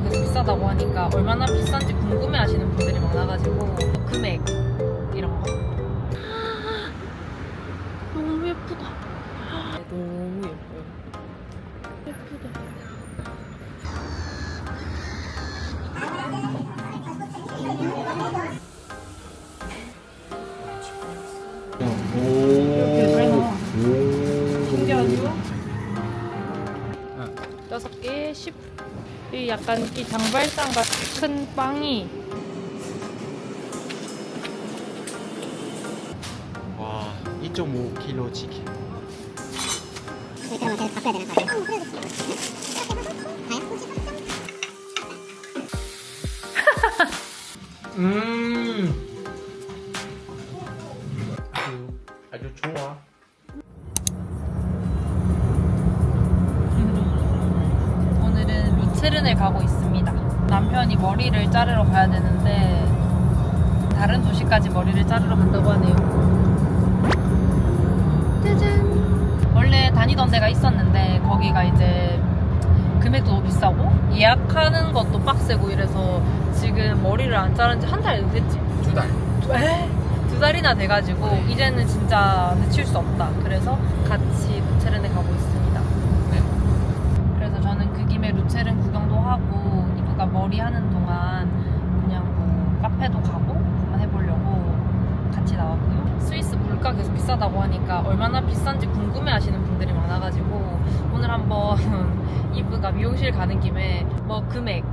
계속 비싸다고 하니까 얼마나 비싼지 궁금해하시는 분들이 많아가지고 금액 이런 거 너무 예쁘다. 너무 예뻐요. 예쁘다. 이렇게 잘 나와. 신기하죠? 6개에 10. 이 약간 이 장발상 같은 큰 빵이 와, 2.5kg 치킨. 그러면 계속 바꿔야 되나 봐요. 아주 좋아. 오늘은 루체른을 가고 있습니다. 남편이 머리를 자르러 가야 되는데 다른 도시까지 머리를 자르러 간다고 하네요. 짜잔! 원래 다니던 데가 있었는데 거기가 이제 금액도 너무 비싸고 예약하는 것도 빡세고 이래서 지금 머리를 안 자른 지 한 달 됐지? 2달. 두 달이나 돼가지고 이제는 진짜 늦출 수 없다. 그래서 같이 루체른에 가고 있습니다. 네. 그래서 저는 그 김에 루체른 구경도 하고 이브가 머리 하는 동안 그냥 뭐 카페도 가고 한번 해보려고 같이 나왔고요. 스위스 물가 계속 비싸다고 하니까 얼마나 비싼지 궁금해하시는 분들이 많아가지고 오늘 한번 이브가 미용실 가는 김에 뭐 금액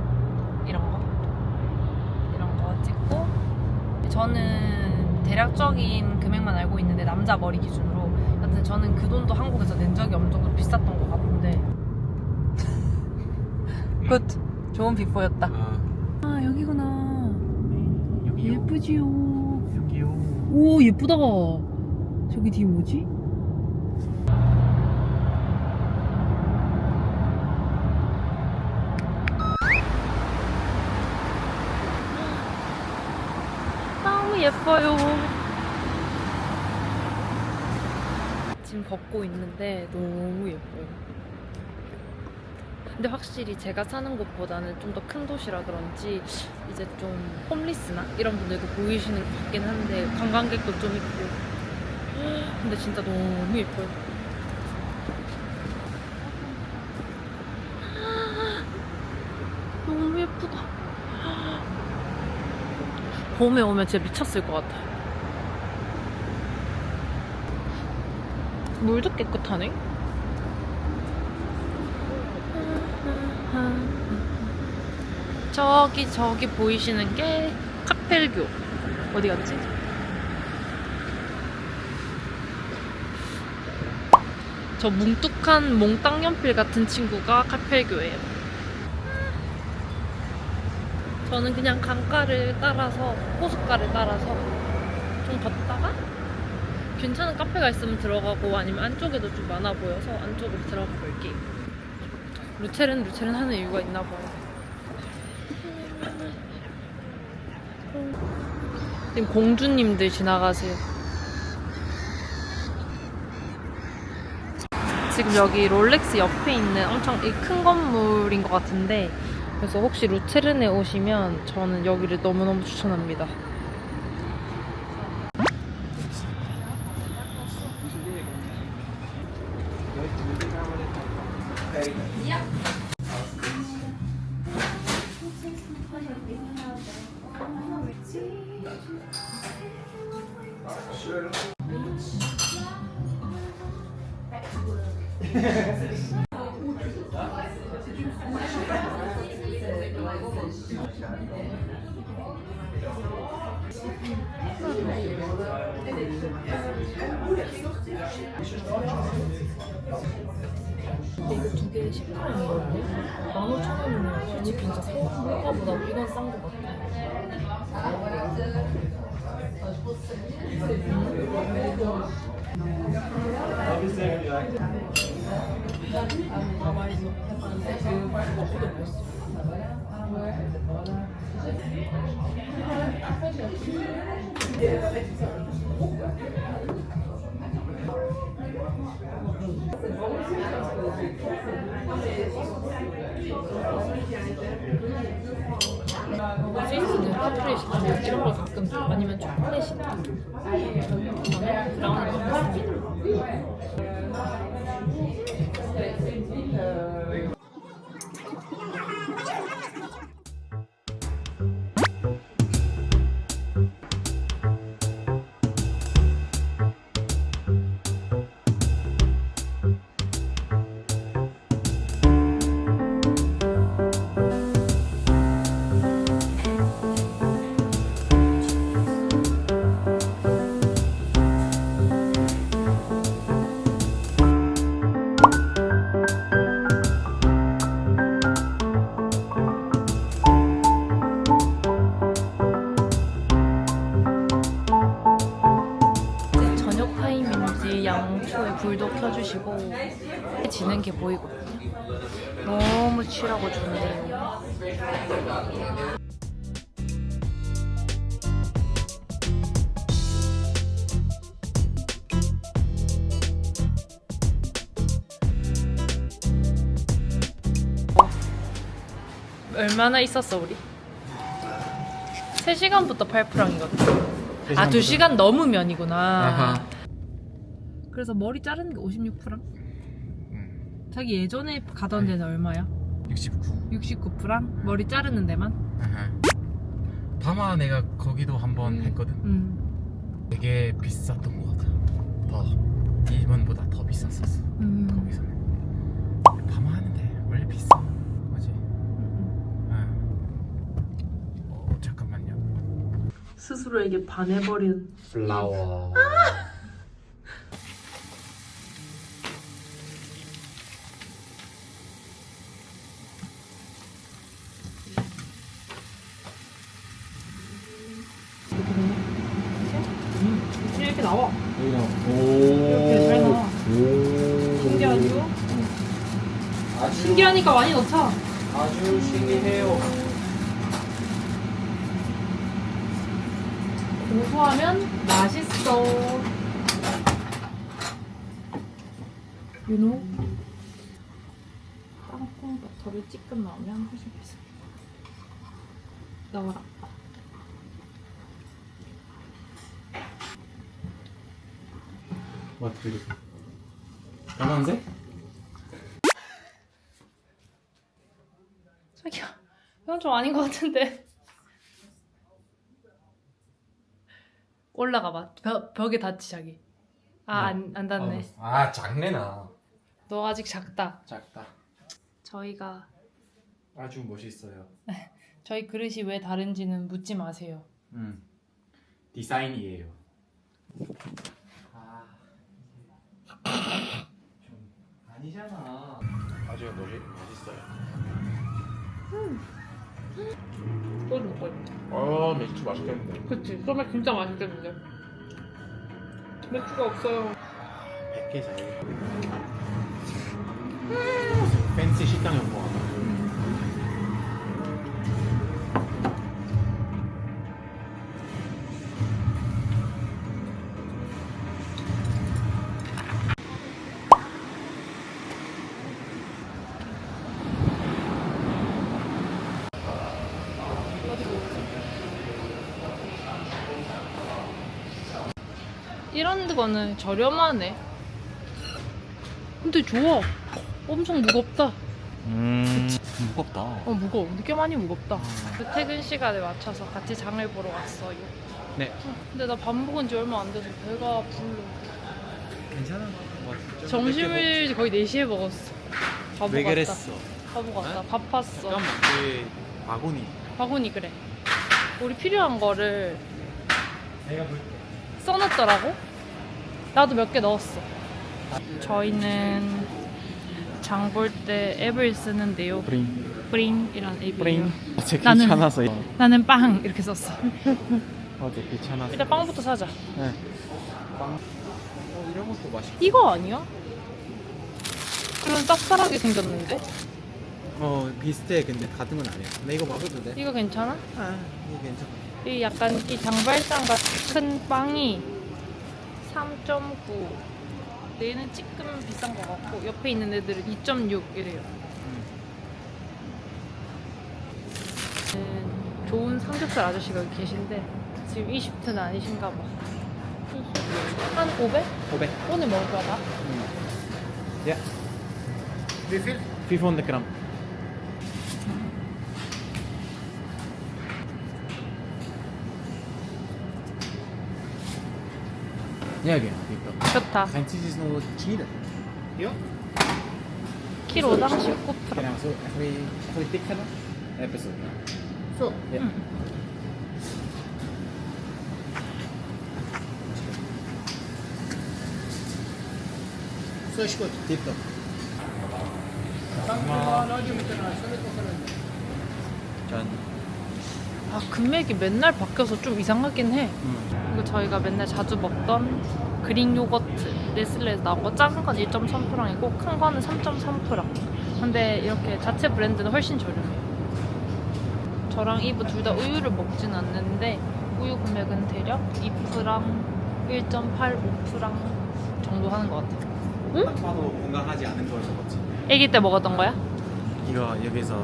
이런 거 찍고 저는 대략적인 금액만 알고 있는데 남자 머리 기준으로 여튼 저는 그 돈도 한국에서 낸 적이 어느 정도 비쌌던 것 같은데 굿! 좋은 비포였다. 아 여기구나. 여기요. 예쁘지요. 여기요. 오 예쁘다. 저기 뒤에 뭐지? 너무 예뻐요. 지금 걷고 있는데 너무 예뻐요. 근데 확실히 제가 사는 곳보다는 좀 더 큰 도시라 그런지 이제 좀 홈리스나 이런 분들도 보이시는 것 같긴 한데 관광객도 좀 있고 근데 진짜 너무 예뻐요. 너무 예쁘다. 봄에 오면 진짜 미쳤을 것 같아. 물도 깨끗하네. 저기 보이시는 게 카펠교. 어디 갔지? 저 뭉뚝한 몽땅연필 같은 친구가 카펠교예요. 저는 그냥 강가를 따라서 호숫가를 따라서 좀 걷다가 괜찮은 카페가 있으면 들어가고 아니면 안쪽에도 좀 많아 보여서 안쪽으로 들어가 볼게요. 루체른 하는 이유가 있나 봐요. 지금 공주님들 지나가세요. 지금 여기 롤렉스 옆에 있는 엄청 큰 건물인 것 같은데 그래서 혹시 루체른에 오시면 저는 여기를 너무너무 추천합니다. 근데 이거 두 개에 10g이거든요? 15,000원이면 솔직히 진짜 서울 물가보다 이건 싼 것 같아. 아 맛있어. 먹고도 맛있어. 스위스는 카프레시코 이런 걸 가끔 줘. 아니면 초콜릿이나. 저는 브라운을 먹습니다. 저녁 타임인지 양초에 불도 켜주시고 지는 게 보이거든요. 너무 칠하고 좋네요. 얼마나 있었어 우리? 3시간부터 8프랑이거든. 아 2시간 넘으면이구나. 아하. 그래서 머리 자르는 게 56프랑? 자기 예전에 가던 데는 얼마야? 69. 69프랑? 머리 자르는 데만? 아하. 다마 내가 거기도 한번 했거든. 되게 비쌌던 것 같아. 더 일본보다 더 비쌌었어. 거기서는. 다마 하는데 원래 비싸. 맞지? 잠깐만요. 스스로에게 반해버린 플라워. 이렇게 나와. 이렇게 잘 나와. 신기하죠? 신기하니까 많이 넣자. 아주 신기해요. 고소하면 맛있어. 유노 땅콩 버터를 찌끔 넣으면 훨씬 비싸. 넣어라. 어떻게? 빨간색? 자기야, 이건 좀 아닌 것 같은데. 올라가봐. 벽에 닿지 자기. 아, 안 닿네. 아, 작네나. 너 아직 작다. 작다. 저희가 아주 멋있어요. 저희 그릇이 왜 다른지는 묻지 마세요. 디자인이에요. 아, 좀 아니잖아. 아주 멋있어요. 소주 먹고 있네. 맥주 맛있겠는데. 그치, 소맥 진짜 맛있겠는데. 맥주가 없어요. 100개 잘. 무슨 팬시 식당에 온 거 같아. 이런 거는 저렴하네. 근데 좋아. 엄청 무겁다. 무겁다. 무거워. 꽤 많이 무겁다. 그 퇴근 시간에 맞춰서 같이 장을 보러 왔어요. 네. 근데 나 밥 먹은 지 얼마 안 돼서 배가 불러. 괜찮아. 점심을 거의 4시에 먹었어. 바보 왜 같다. 그랬어? 바보 같다. 어? 바빴어. 잠깐만. 그 바구니. 바구니 그래. 우리 필요한 거를 내가 볼게. 써놨더라고. 나도 몇 개 넣었어. 저희는 장 볼 때 앱을 쓰는데요. 브링이란 앱이에요. 어제 나는- 귀찮아서. 나는 빵 이렇게 썼어. 어제 귀찮아서. 일단 빵부터 사자. 네. 빵. 이런 것도 맛있고. 이거 아니야? 그럼 짭짤하게 생겼는데? 비슷해. 근데 같은 건 아니야. 나 이거 먹어도 돼? 이거 괜찮아? 이거 괜찮아. 이 약간 이 장발장 같은 큰 빵이 3.9. 얘는 조금 비싼 것 같고 옆에 있는 애들은 2.6 이래요. 좋은 삼겹살 아저씨가 여기 계신데 지금 이집트는 아니신가 봐. 한 500? 500. 오늘 먹을 거야 다? 야. 500g. 여기 있다. 좋다. 산치즈노 치즈. 이거? 키로당 19%. 그냥 소리 띡하나? 에피소드. So, so escuta. 팁도. 짠. 아 금맥이 맨날 바뀌어서 좀 이상하긴 해. 이거 저희가 맨날 자주 먹던 그릭 요거트 네슬레에서 나온 거 작은 건 1.3%이고 큰 거는 3.3%. 근데 이렇게 자체 브랜드는 훨씬 저렴해요. 저랑 이브 둘 다 우유를 먹진 않는데 우유 금액은 대략 2%랑 1.85%랑 정도 하는 것 같아요. 응? 봐도 건강하지 않은 걸 먹었지. 아기 때 먹었던 거야? 이거 여기서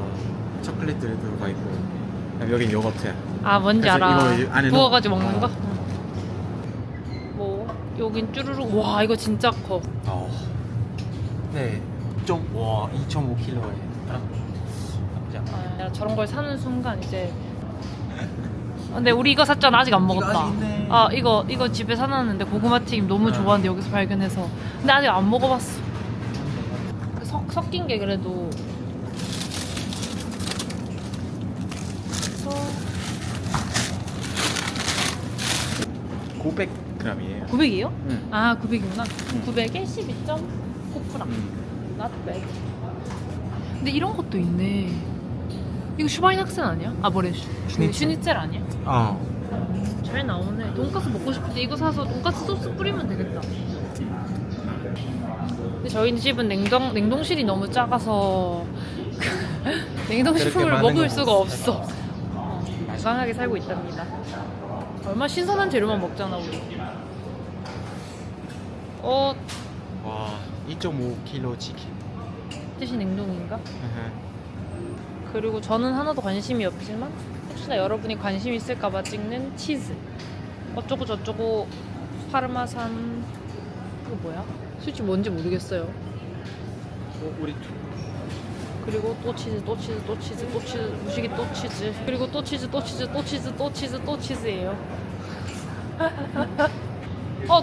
초콜릿들이 들어가 있고 여긴 요거트야. 아 뭔지 그래서 알아. 이거 안에 부어가지고 넣어. 먹는 거? 뭐 여긴 쭈루룩. 와 이거 진짜 커. 네. 와 2.5kg에. 아, 저런 걸 사는 순간 이제. 근데 우리 이거 샀잖아. 아직 안 먹었다. 아직 있네. 아 이거 집에 사놨는데 고구마 튀김 너무 좋아하는데 여기서 발견해서. 근데 아직 안 먹어봤어. 섞인 게 그래도. 그래서 900g이에요. 900이에요? 응. 아 900이구나. 900에 12.9%. Not bad. 근데 이런 것도 있네. 이거 슈바인학센 아니야? 아 뭐래? 슈니첼 아니야? 잘 나오네. 돈까스 먹고 싶을 때 이거 사서 돈까스 소스 뿌리면 되겠다. 근데 저희 집은 냉동실이 너무 작아서 냉동식품을 많은 먹을 건 수가 못 없어. 건강하게 살고 있답니다. 얼마 신선한 재료만 먹잖아 우리. 와 2.5kg 치킨. 뜻이 냉동인가? 그리고 저는 하나도 관심이 없지만 혹시나 여러분이 관심 있을까봐 찍는 치즈. 어쩌고 저쩌고 파르마산. 이거 뭐야? 솔직히 뭔지 모르겠어요. 우리 그리고 또 치즈, 또 치즈, 또 치즈, 또 치즈, 무식이 또 치즈. 그리고 또 치즈, 또 치즈, 또 치즈, 또 치즈, 또 치즈예요.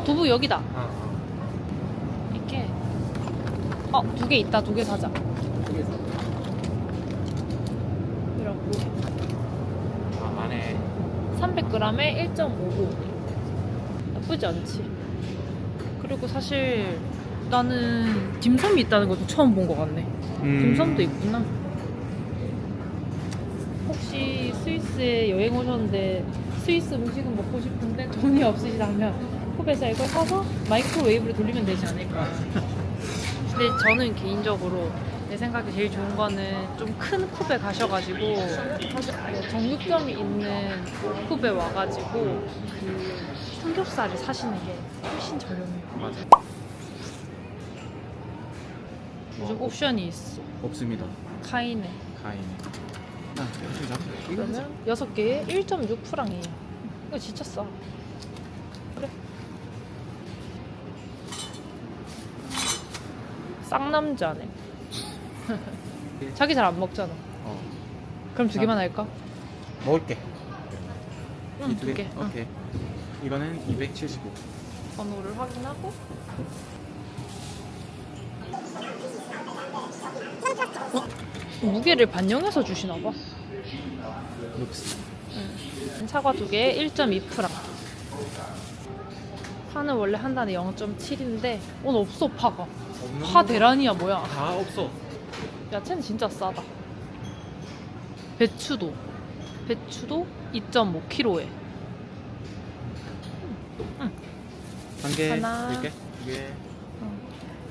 두부 여기다. 이렇게. 2개 있다. 2개 사자. 이렇게. 안에 300g에 1.55. 나쁘지 않지. 그리고 사실 나는 딤섬이 있다는 것도 처음 본 것 같네. 딤섬도 있구나. 혹시 스위스에 여행 오셨는데 스위스 음식은 먹고 싶은데 돈이 없으시다면 쿱에서 이걸 사서 마이크로웨이브로 돌리면 되지 않을까. 근데 저는 개인적으로 내 생각에 제일 좋은 거는 좀 큰 쿱에 가셔가지고 정육점이 있는 쿱에 와가지고 그 삼겹살을 사시는 게 훨씬 저렴해요. 맞아. 요즘 옵션이 있어. 없습니다. 카이네. 가인에. 그러면 6개에 1.6%랑이에요. 이거 진짜 싸. 그래. 쌍남자네. 자기 잘 안 먹잖아. 그럼 2개만 할까? 먹을게. 응, 이 2개. 오케이. 이거는 275. 번호를 확인하고. 무게를 반영해서 주시나봐. 룩스. 사과 2개에 1.2%. 파는 원래 한 단에 0.7인데 오늘 없어. 파가. 파 대란이야 뭐야. 다 없어. 야채는 진짜 싸다. 배추도 2.5kg에. 한 개. 하나. 이렇게. 이게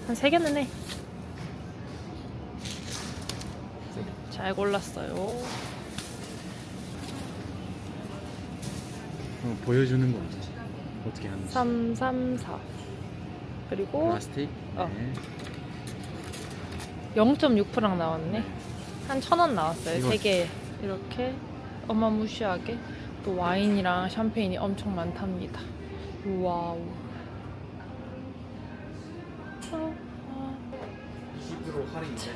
한 3개는 해. 잘 골랐어요. 보여주는 거 있지. 어떻게 하는지. 334. 그리고 플라스틱. 어. 네. 0.6%랑 나왔네. 한 1,000원 나왔어요. 이거- 3개. 이렇게 어마무시하게 또 와인이랑 샴페인이 엄청 많답니다. 와우. 20% 할인인데.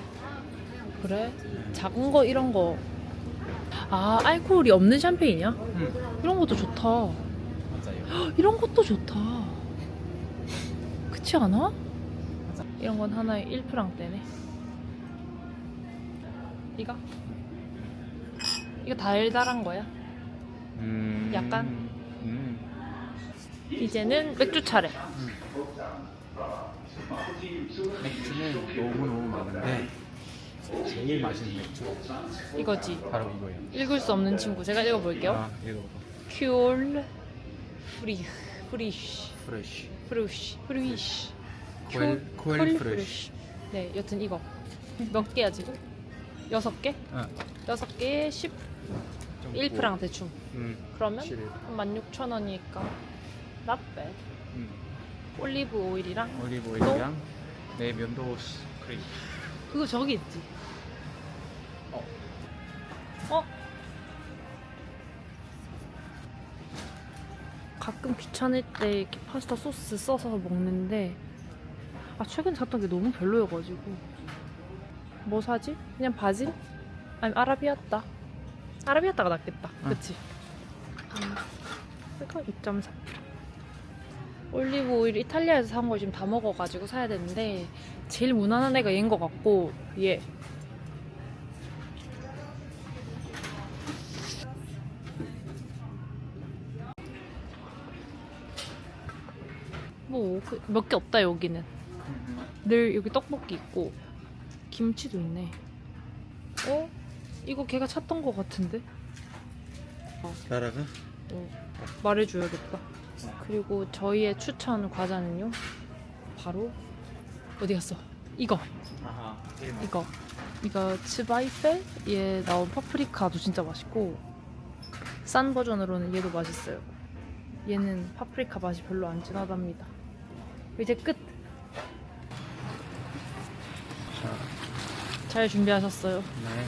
그래? 작은 거 이런 거. 아, 알코올이 없는 샴페인이야? 응. 이런 것도 좋다. 맞아요. 이런 것도 좋다. 그렇지 않아? 이런 건 하나에 1프랑대네. 이거? 이거 달달한 거야? 약간? 이제는 맥주 차례. 맥주는 너무너무 많은데 제일 맛있는 맥주 이거지. 바로 이거예요. 읽을 수 없는 친구. 제가 읽어볼게요. 아, 읽어봐. 큐올 프리쉬 프레쉬. 프리쉬 코엘 프레쉬. 네, 여튼 이거 몇 개야 지금? 6개? 아, 6개에 11프랑 대충. 그러면 11. 16,000원이니까 not bad. 올리브 오일이랑 올리브 오일이랑 내 면도 크림. 그거 저기 있지. 어. 어? 가끔 귀찮을 때 이렇게 파스타 소스 써서 먹는데 최근에 샀던 게 너무 별로여가지고 뭐 사지? 그냥 바질? 아니면 아라비아따. 아라비아따가 낫겠다. 그치? 이거 2.4프랑. 올리브 오일 이탈리아에서 산 걸 지금 다 먹어가지고 사야 되는데 제일 무난한 애가 얘인 것 같고 얘. 뭐 몇 개 없다 여기는. 늘 여기 떡볶이 있고 김치도 있네. 이거 걔가 찾던 거 같은데? 나라가? 말해줘야겠다. 그리고 저희의 추천 과자는요 바로 어디 갔어? 이거 츠바이페에 나온 파프리카도 진짜 맛있고 싼 버전으로는 얘도 맛있어요. 얘는 파프리카 맛이 별로 안 진하답니다. 이제 끝. 잘 준비하셨어요? 네.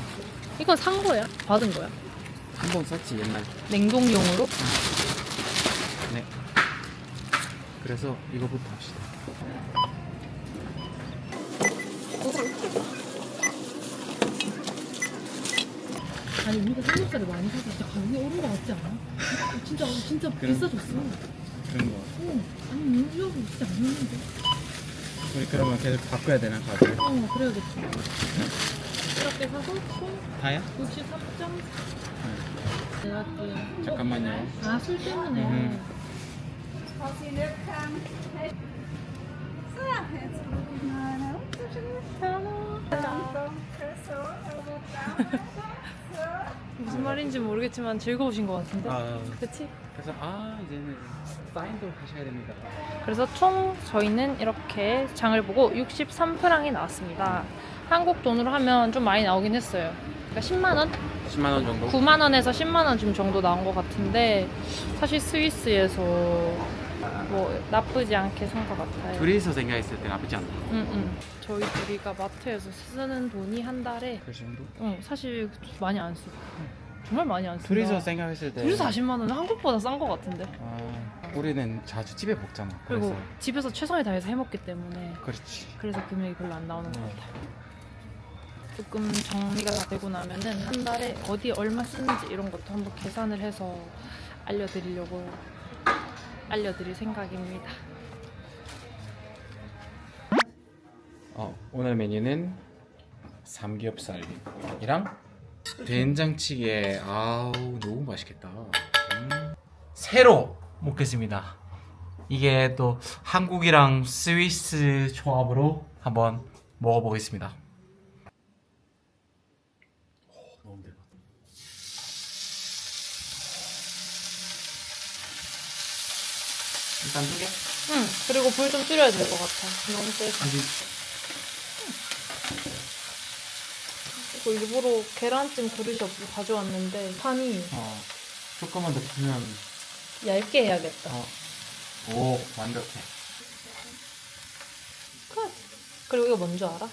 이건 산 거야? 받은 거야? 한 번 썼지 옛날. 냉동용으로? 네. 그래서 이거부터 합시다. 아니 우리가 삼겹살을 많이 사서 진짜 가격이 오른 거 같지 않아? 진짜 비싸졌어. 그런 거. 아니 이거 진짜 안 오는데. 우리 그러면 계속 바꿔야 되나 가격? 그래야겠지. 이렇게 사서 총 다야? 63점. 내가 또 잠깐만요. 술 때문에. 무슨 말인지 모르겠지만 즐거우신 것 같은데? 그치? 그래서 이제는 사인도 하셔야 됩니다. 그래서 총 저희는 이렇게 장을 보고 63프랑이 나왔습니다. 한국 돈으로 하면 좀 많이 나오긴 했어요. 그러니까 10만원? 10만 원 정도? 9만원에서 10만원 지금 정도 나온 것 같은데 사실 스위스에서 뭐 나쁘지 않게 산 것 같아요. 둘이서 생각했을 때 나쁘지 않다. 저희 둘이가 마트에서 쓰는 돈이 한 달에 그 정도? 사실 많이 안 쓰고 정말 많이 안 쓴다. 둘이서 생각했을 때 둘이서 40만원은 한국보다 싼 것 같은데. 우리는 자주 집에 먹잖아. 그리고 그래서. 집에서 최선을 다해서 해먹기 때문에 그렇지. 그래서 금액이 별로 안 나오는 것 같아요. 조금 정리가 다 되고 나면은 한 달에 어디에 얼마 쓰는지 이런 것도 한번 계산을 해서 알려드릴 생각입니다. 오늘 메뉴는 삼겹살이랑 된장찌개. 너무 맛있겠다. 새로 먹겠습니다. 이게 또 한국이랑 스위스 조합으로 한번 먹어보겠습니다. 너무 대박. 일단 두 개? 그리고 불 좀 줄여야 될 것 같아. 너무 세서. 이거 일부러 계란찜 그릇이 없어 가져왔는데 판이 조금만 더 풀면. 얇게 해야겠다. 오, 완벽해. 끝. 그리고 이거 뭔지 알아?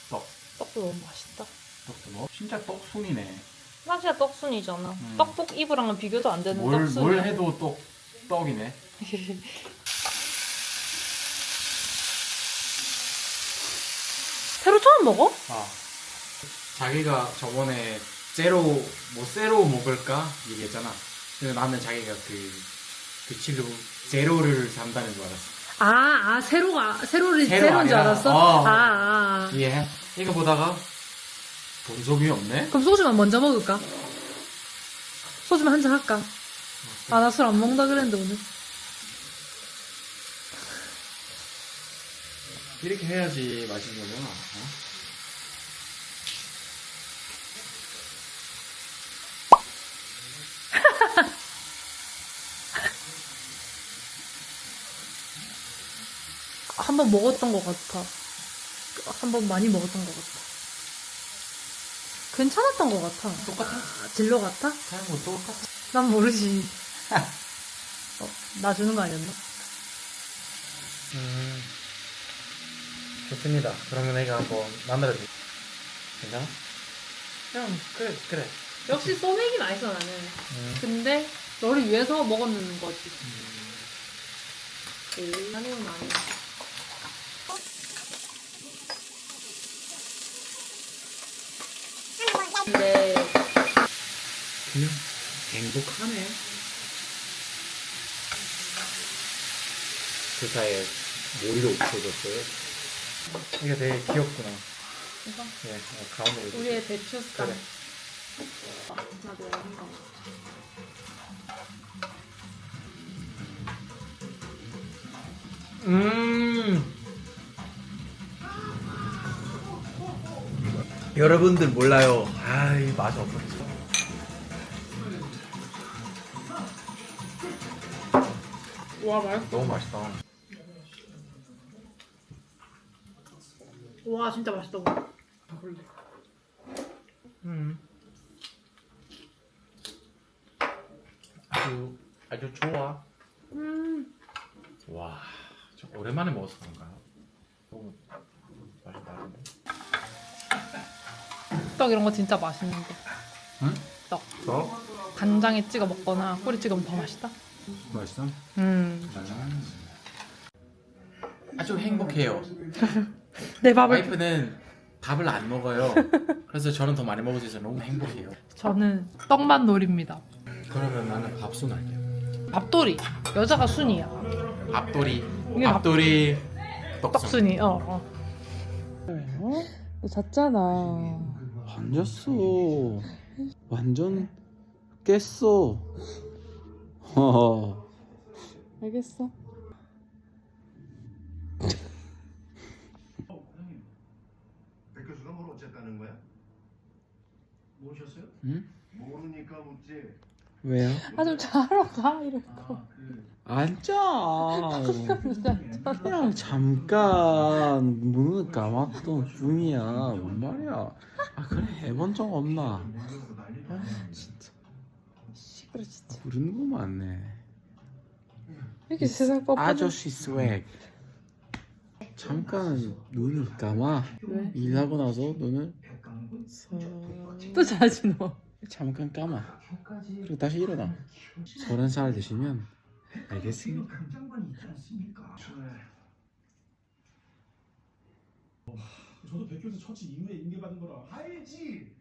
떡. 떡도 너무 맛있다. 떡도 진짜 떡순이네. 평상시에 떡순이잖아. 떡볶 이브랑은 비교도 안 되는 뭘 떡순이야. 해도 또 떡이네. 새로 처음 먹어? 아, 자기가 저번에 세로 먹을까 얘기했잖아. 근데 나는 자기가 그 친구 제로를 산다는 줄 알았어. 세로를 세로 제로인 줄 아니라, 알았어? 예. 이거 보다가 본속이 없네. 그럼 소주만 먼저 먹을까? 소주만 한잔 할까? 나 술 안 먹는다 그랬는데 오늘. 이렇게 해야지 맛있는 거잖아. 한 번 먹었던 것 같아. 한 번 많이 먹었던 것 같아. 괜찮았던 것 같아. 똑같아? 진로 같아? 사는 거 똑같아. 난 모르지. 나 주는 거 아니었나? 좋습니다. 그러면 내가 한번 만들어줄게. 괜찮아? 그냥 그래. 역시 소맥이 맛있어 나는. 근데 너를 위해서 먹었는 거지. 나는 아니야. 근데 그냥 행복하네. 그 사이에 머리도 없어졌어요. 이게 되게 귀엽구나. 이거? 네, 가운데 이렇게. 우리의 대추 스타. 그래. 나도 여긴 거. 여러분들 몰라요. 아이 맛이 없었어. 와 맛있어. 너무 맛있다. 와 진짜 맛있다. 먹을래. 아주 좋아. 와, 저 오랜만에 먹어서 그런가? 너무 맛이 나는데. 떡 이런 거 진짜 맛있는데. 응? 떡. 더? 간장에 찍어 먹거나 꿀에 찍어 먹으면 더 맛있다. 맛있어? 아주 행복해요. 내 밥을. 와이프는 밥을 안 먹어요. 그래서 저는 더 많이 먹을 수 있어서 너무 행복해요. 저는 떡만 노립니다. 그러면 나는 밥순 할게요. 밥돌이. 여자가 순이야. 밥돌이. 이게 밥돌이. 떡순이. 잤잖아. 안 잤어. 완전 깼어. 허허. 알겠어. 백 교수가 뭘 어쨌다는 거야? 모르셨어요? 응? 모르니까 묻지. 왜요? 좀 자러 가 이러고. 안 자. 그냥 잠깐 문을 감았던 중이야. 뭔 말이야? 그래 해본 적 없나? 진짜. 그래 진짜. 부르는 거 많네. 이렇게 세상 뻔뻔해. 아저씨 스웩. 잠깐 눈을 감아. 왜? 일하고 나서 눈을 또 자지 너. 잠깐 감아. 그리고 다시 일어나. 30살 되시면 알겠습니다. 저도 백 교수 처치 이후에 인계받은 거라 알지.